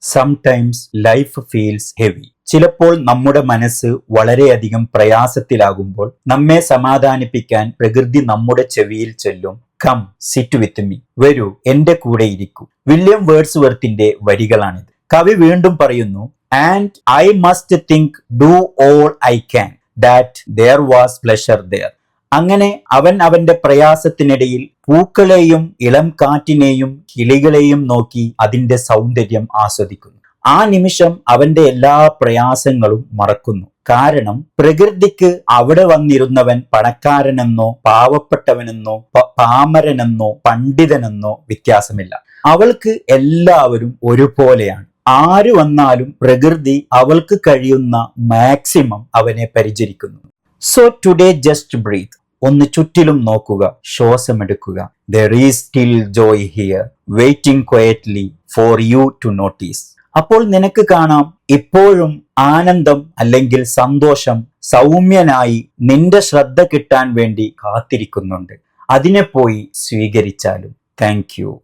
Sometimes life feels heavy. ചിലപ്പോൾ നമ്മുടെ മനസ്സ് വളരെയധികം പ്രയാസത്തിലാകുമ്പോൾ നമ്മെ സമാധാനിപ്പിക്കാൻ പ്രകൃതി നമ്മുടെ ചെവിയിൽ ചൊല്ലും, കം സിറ്റ് വിത്ത് മീ, വരൂ എന്റെ കൂടെ ഇരിക്കൂ. വില്യം വേർഡ്സ്വർത്തിന്റെ വരികളാണിത്. കവി വീണ്ടും പറയുന്നു, and I must think do all I can that there was pleasure there. അങ്ങനെ അവൻ അവന്റെ പ്രയാസത്തിനിടയിൽ പൂക്കളെയും ഇളം കാറ്റിനെയും കിളികളെയും നോക്കി അതിന്റെ സൗന്ദര്യം ആസ്വദിക്കുന്നു. ആ നിമിഷം അവന്റെ എല്ലാ പ്രയാസങ്ങളും മറക്കുന്നു. കാരണം പ്രകൃതിക്ക് അവിടെ വന്നിരുന്നവൻ പണക്കാരനെന്നോ പാവപ്പെട്ടവനെന്നോ പാമരനെന്നോ പണ്ഡിതനെന്നോ വ്യത്യാസമില്ല. അവൾക്ക് എല്ലാവരും ഒരുപോലെയാണ്. ആര് വന്നാലും പ്രകൃതി അവൾക്ക് കഴിയുന്ന മാക്സിമം അവനെ പരിചരിക്കുന്നു. So today just breathe. ഒന്ന് ചുറ്റിലും നോക്കുക, ശ്വാസമെടുക്കുക. There is still joy here, waiting quietly for you to notice. അപ്പോൾ നിനക്ക് കാണാം, ഇപ്പോഴും ആനന്ദം അല്ലെങ്കിൽ സന്തോഷം സൗമ്യനായി നിന്റെ ശ്രദ്ധ കിട്ടാൻ വേണ്ടി കാത്തിരിക്കുന്നുണ്ട്. അതിനെ പോയി സ്വീകരിച്ചാലും. Thank you.